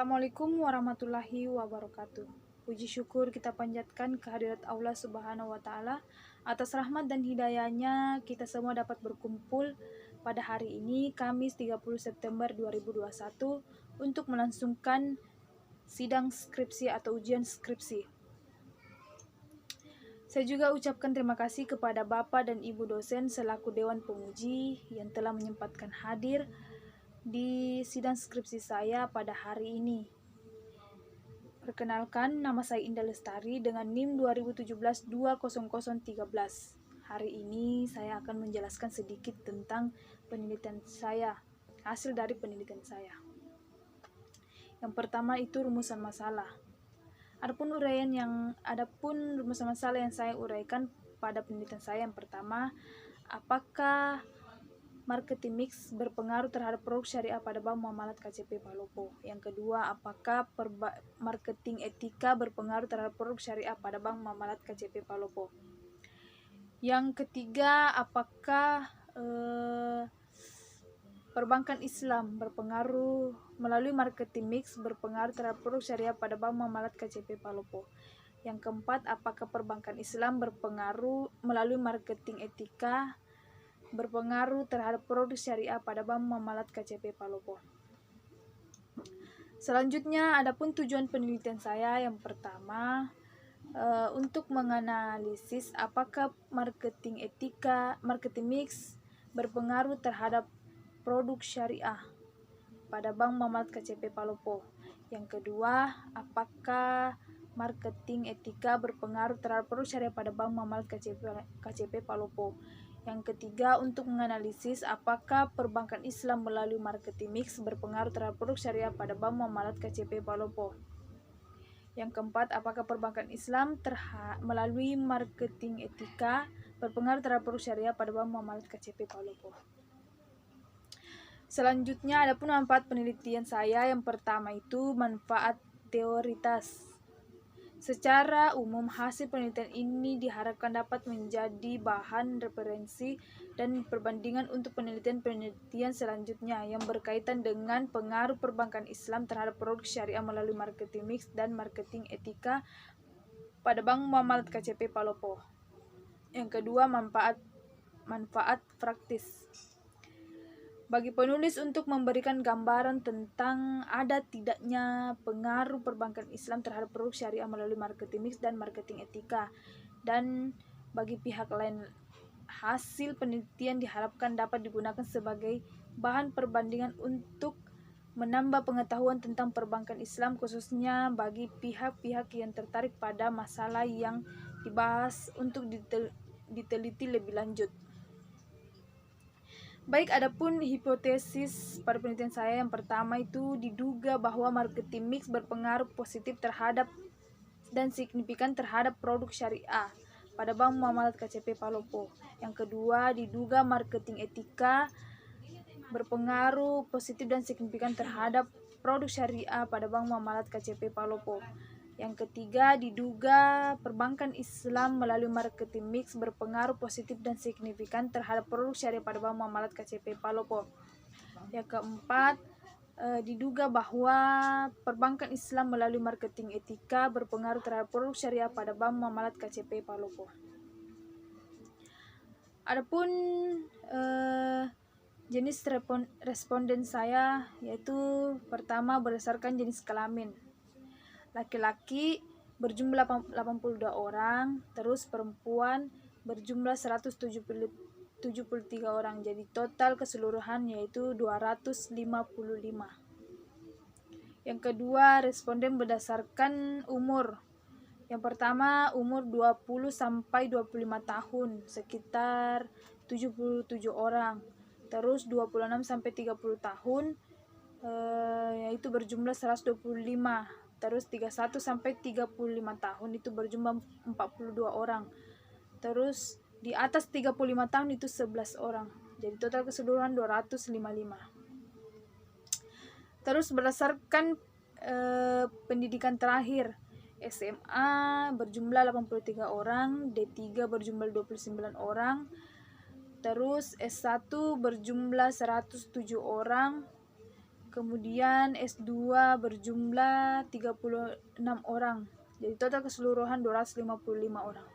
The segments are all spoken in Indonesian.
Assalamualaikum warahmatullahi wabarakatuh. Puji syukur kita panjatkan kehadirat Allah Subhanahu wa Ta'ala atas rahmat dan hidayahnya kita semua dapat berkumpul pada hari ini, Kamis 30 September 2021, untuk melangsungkan sidang skripsi atau ujian skripsi. Saya juga ucapkan terima kasih kepada Bapak dan Ibu dosen selaku Dewan Penguji yang telah menyempatkan hadir di sidang skripsi saya pada hari ini. Perkenalkan, nama saya Indah Lestari dengan NIM 2017-20013. Hari ini saya akan menjelaskan sedikit tentang penelitian saya, hasil dari penelitian saya. Yang pertama itu rumusan masalah. Adapun rumusan masalah yang saya uraikan pada penelitian saya yang pertama, apakah marketing mix berpengaruh terhadap produk syariah pada Bank Muamalat KCP Palopo. Yang kedua, apakah marketing etika berpengaruh terhadap produk syariah pada Bank Muamalat KCP Palopo. Yang ketiga, apakah perbankan Islam berpengaruh melalui marketing mix berpengaruh terhadap produk syariah pada Bank Muamalat KCP Palopo. Yang keempat, apakah perbankan Islam berpengaruh melalui marketing etika berpengaruh terhadap produk syariah pada Bank Muamalat KCP Palopo. Selanjutnya, adapun tujuan penelitian saya yang pertama untuk menganalisis apakah marketing mix berpengaruh terhadap produk syariah pada Bank Muamalat KCP Palopo. Yang kedua, apakah marketing etika berpengaruh terhadap produk syariah pada Bank Muamalat KCP Palopo. Yang ketiga, untuk menganalisis apakah perbankan Islam melalui marketing mix berpengaruh terhadap produk syariah pada Bank Muamalat KCP Palopo. Yang keempat, apakah perbankan Islam melalui marketing etika berpengaruh terhadap produk syariah pada Bank Muamalat KCP Palopo. Selanjutnya, adapun manfaat penelitian saya yang pertama itu manfaat teoritas. Secara umum, hasil penelitian ini diharapkan dapat menjadi bahan referensi dan perbandingan untuk penelitian-penelitian selanjutnya yang berkaitan dengan pengaruh perbankan Islam terhadap produk syariah melalui marketing mix dan marketing etika pada Bank Muamalat KCP Palopo. Yang kedua, manfaat praktis. Bagi penulis untuk memberikan gambaran tentang ada tidaknya pengaruh perbankan Islam terhadap produk syariah melalui marketing mix dan marketing etika. Dan bagi pihak lain, hasil penelitian diharapkan dapat digunakan sebagai bahan perbandingan untuk menambah pengetahuan tentang perbankan Islam, khususnya bagi pihak-pihak yang tertarik pada masalah yang dibahas untuk diteliti lebih lanjut. Baik, adapun hipotesis pada penelitian saya yang pertama itu diduga bahwa marketing mix berpengaruh positif terhadap dan signifikan terhadap produk syariah pada Bank Muamalat KCP Palopo. Yang kedua, diduga marketing etika berpengaruh positif dan signifikan terhadap produk syariah pada Bank Muamalat KCP Palopo. Yang ketiga, diduga perbankan Islam melalui marketing mix berpengaruh positif dan signifikan terhadap produk syariah pada Bank Muamalat KCP Palopo. Yang keempat, diduga bahwa perbankan Islam melalui marketing etika berpengaruh terhadap produk syariah pada Bank Muamalat KCP Palopo. Adapun jenis responden saya yaitu pertama berdasarkan jenis kelamin. Laki-laki berjumlah 82 orang, terus perempuan berjumlah 173 orang. Jadi total keseluruhan yaitu 255. Yang kedua, responden berdasarkan umur. Yang pertama, umur 20 sampai 25 tahun, sekitar 77 orang. Terus 26 sampai 30 tahun yaitu berjumlah 125. Terus 31 sampai 35 tahun itu berjumlah 42 orang. Terus di atas 35 tahun itu 11 orang. Jadi total keseluruhan 255. Terus berdasarkan pendidikan terakhir, SMA berjumlah 83 orang, D3 berjumlah 29 orang, terus S1 berjumlah 107 orang, Kemudian S2 berjumlah 36 orang. Jadi total keseluruhan 255 orang.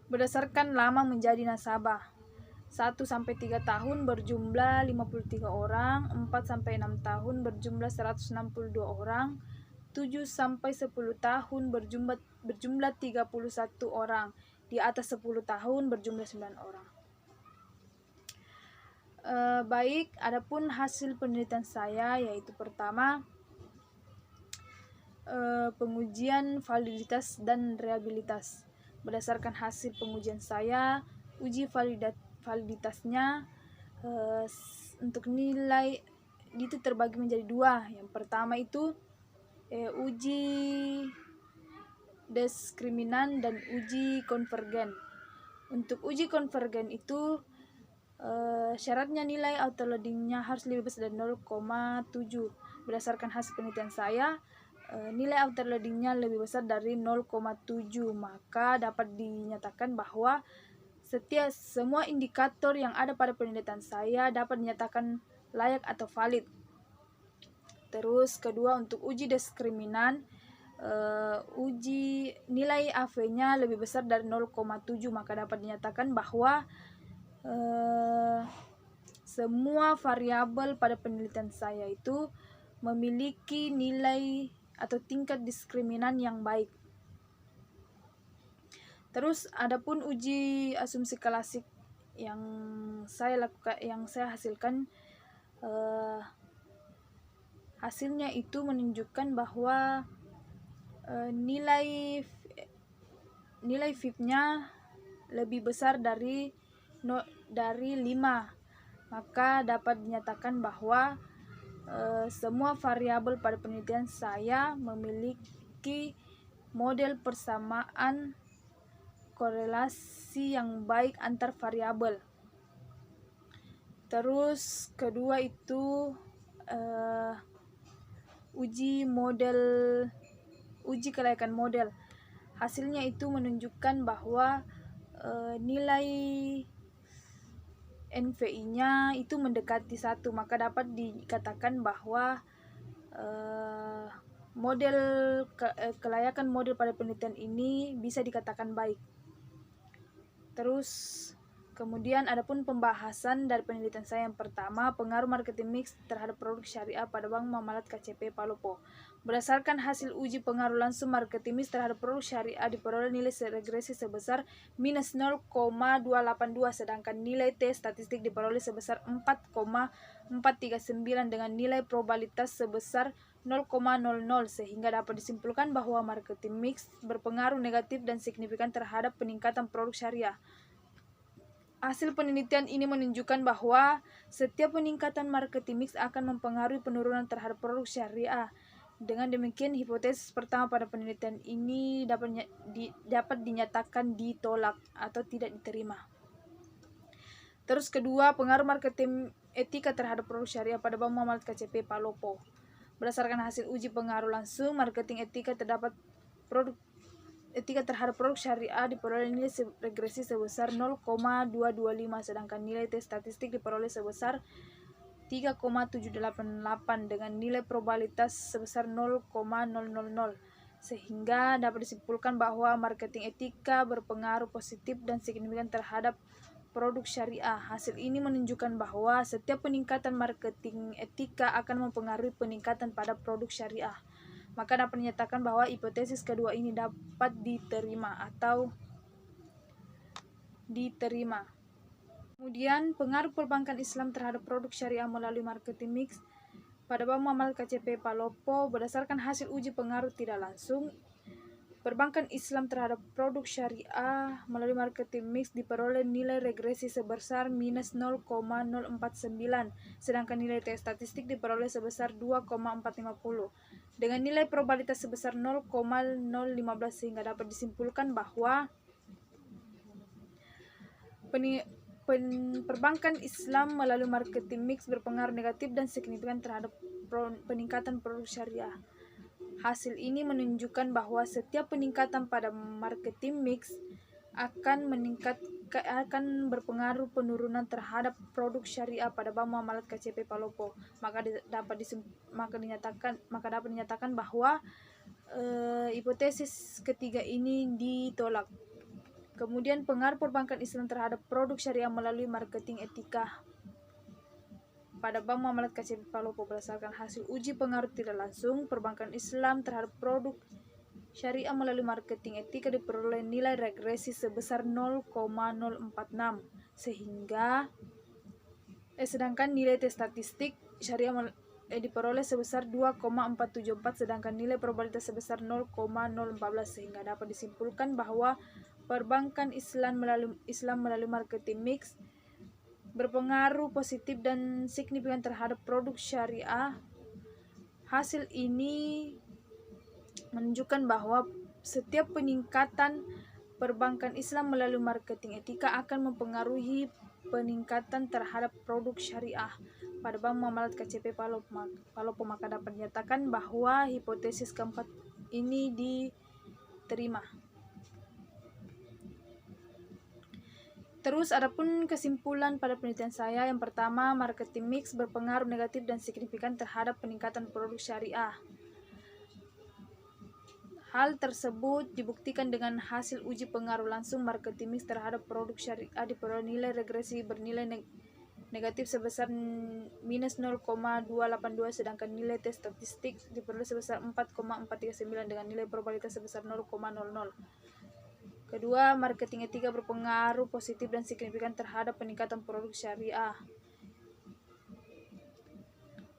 Berdasarkan lama menjadi nasabah, 1-3 tahun berjumlah 53 orang, 4-6 tahun berjumlah 162 orang, 7-10 tahun berjumlah 31 orang, di atas 10 tahun berjumlah 9 orang. Baik, adapun hasil penelitian saya yaitu pertama, pengujian validitas dan reliabilitas. Berdasarkan hasil pengujian saya, uji validitasnya untuk nilai itu terbagi menjadi dua. Yang pertama itu uji diskriminan dan uji konvergen. Untuk uji konvergen itu syaratnya nilai autoloadingnya harus lebih besar dari 0,7. Berdasarkan hasil penelitian saya, nilai autoloadingnya lebih besar dari 0,7, maka dapat dinyatakan bahwa semua indikator yang ada pada penelitian saya dapat dinyatakan layak atau valid. Terus kedua, untuk uji diskriminan, uji nilai AV-nya lebih besar dari 0,7, maka dapat dinyatakan bahwa semua variabel pada penelitian saya itu memiliki nilai atau tingkat diskriminan yang baik. Terus adapun uji asumsi klasik yang saya hasilkan, hasilnya itu menunjukkan bahwa nilai VIP-nya lebih besar dari 5, maka dapat dinyatakan bahwa semua variabel pada penelitian saya memiliki model persamaan korelasi yang baik antar variabel. Terus kedua itu uji kelayakan model. Hasilnya itu menunjukkan bahwa nilai NVI-nya itu mendekati 1, maka dapat dikatakan bahwa kelayakan model pada penelitian ini bisa dikatakan baik. Terus kemudian adapun pembahasan dari penelitian saya yang pertama, pengaruh marketing mix terhadap produk syariah pada Bank Muamalat KCP Palopo. Berdasarkan hasil uji pengaruh langsung marketing mix terhadap produk syariah diperoleh nilai regresi sebesar minus 0,282, sedangkan nilai T statistik diperoleh sebesar 4,439 dengan nilai probabilitas sebesar 0,00, sehingga dapat disimpulkan bahwa marketing mix berpengaruh negatif dan signifikan terhadap peningkatan produk syariah. Hasil penelitian ini menunjukkan bahwa setiap peningkatan marketing mix akan mempengaruhi penurunan terhadap produk syariah. Dengan demikian, hipotesis pertama pada penelitian ini dapat dinyatakan ditolak atau tidak diterima. Terus kedua, pengaruh marketing etika terhadap produk syariah pada Bank Muamalat KCP Palopo. Berdasarkan hasil uji pengaruh langsung marketing etika terhadap produk syariah diperoleh nilai regresi sebesar 0,225, sedangkan nilai T statistik diperoleh sebesar 3,788 dengan nilai probabilitas sebesar 0,000, sehingga dapat disimpulkan bahwa marketing etika berpengaruh positif dan signifikan terhadap produk syariah. Hasil ini menunjukkan bahwa setiap peningkatan marketing etika akan mempengaruhi peningkatan pada produk syariah. Maka dapat dinyatakan bahwa hipotesis kedua ini dapat diterima atau diterima. Kemudian, pengaruh perbankan Islam terhadap produk syariah melalui marketing mix pada Bank Muamalat KCP Palopo. Berdasarkan hasil uji pengaruh tidak langsung, perbankan Islam terhadap produk syariah melalui marketing mix diperoleh nilai regresi sebesar minus 0,049, sedangkan nilai T statistik diperoleh sebesar 2,450 dengan nilai probabilitas sebesar 0,015, sehingga dapat disimpulkan bahwa perbankan Islam melalui marketing mix berpengaruh negatif dan signifikan terhadap peningkatan produk syariah. Hasil ini menunjukkan bahwa setiap peningkatan pada marketing mix akan berpengaruh penurunan terhadap produk syariah pada Bank Muamalat KCP Palopo. Maka dapat dinyatakan bahwa hipotesis ketiga ini ditolak. Kemudian pengaruh perbankan Islam terhadap produk syariah melalui marketing etika pada Bank Muamalat KCP Palopo berdasarkan hasil uji pengaruh tidak langsung, perbankan Islam terhadap produk syariah melalui marketing etika diperoleh nilai regresi sebesar 0,046 sedangkan nilai tes statistik syariah diperoleh sebesar 2,474 sedangkan nilai probabilitas sebesar 0,014 sehingga dapat disimpulkan bahwa perbankan Islam melalui marketing mix berpengaruh positif dan signifikan terhadap produk syariah. Hasil ini menunjukkan bahwa setiap peningkatan perbankan Islam melalui marketing etika akan mempengaruhi peningkatan terhadap produk syariah pada Bank Muamalat KCP Palopo. Maka dapat dinyatakan bahwa hipotesis keempat ini diterima. Terus adapun kesimpulan pada penelitian saya, yang pertama, marketing mix berpengaruh negatif dan signifikan terhadap peningkatan produk syariah. Hal tersebut dibuktikan dengan hasil uji pengaruh langsung marketing mix terhadap produk syariah diperoleh nilai regresi bernilai negatif sebesar minus 0,282 sedangkan nilai tes statistik diperoleh sebesar 4,439 dengan nilai probabilitas sebesar 0,00. Kedua, marketing etika berpengaruh positif dan signifikan terhadap peningkatan produk syariah.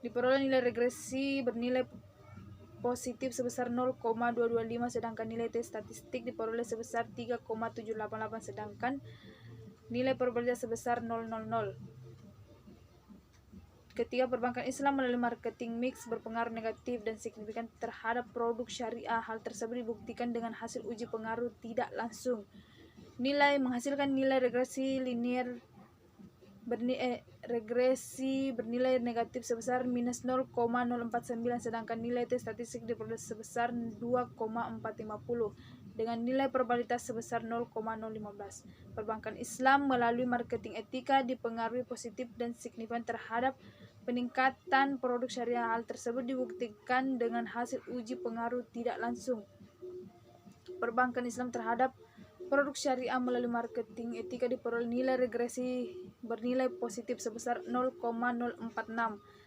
Diperoleh nilai regresi bernilai positif sebesar 0,225 sedangkan nilai tes statistik diperoleh sebesar 3,788 sedangkan nilai probabilitas sebesar 0,00. Ketiga, perbankan Islam melalui marketing mix berpengaruh negatif dan signifikan terhadap produk syariah. Hal tersebut dibuktikan dengan hasil uji pengaruh tidak langsung. Menghasilkan nilai regresi linear regresi bernilai negatif sebesar minus 0,049 sedangkan nilai tes statistik diperoleh sebesar 2,450 dengan nilai probabilitas sebesar 0,015. Perbankan Islam melalui marketing etika dipengaruhi positif dan signifikan terhadap peningkatan produk syariah. Hal tersebut dibuktikan dengan hasil uji pengaruh tidak langsung. Perbankan Islam terhadap produk syariah melalui marketing etika diperoleh nilai regresi bernilai positif sebesar 0,046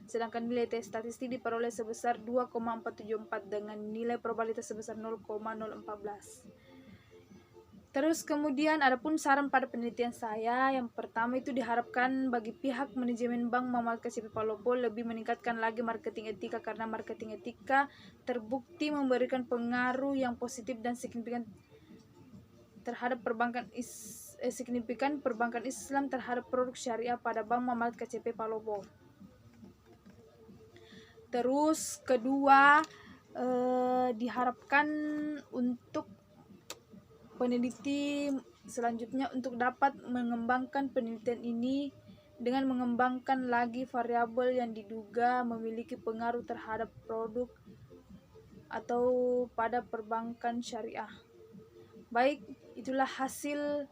sedangkan nilai tes statistik diperoleh sebesar 2,474 dengan nilai probabilitas sebesar 0,014. Terus kemudian adapun saran pada penelitian saya, yang pertama itu diharapkan bagi pihak manajemen Bank Muamalat KCP Palopo lebih meningkatkan lagi marketing etika karena marketing etika terbukti memberikan pengaruh yang positif dan signifikan terhadap perbankan Islam terhadap produk syariah pada Bank Muamalat KCP Palopo. Terus kedua, diharapkan untuk peneliti selanjutnya untuk dapat mengembangkan penelitian ini dengan mengembangkan lagi variabel yang diduga memiliki pengaruh terhadap produk atau pada perbankan syariah. Baik, itulah hasil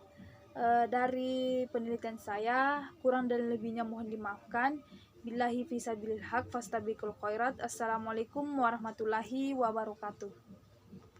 dari penelitian saya. Kurang dan lebihnya mohon dimaafkan. Billahi fisabilil haq fastabiqul khairat. Assalamualaikum warahmatullahi wabarakatuh.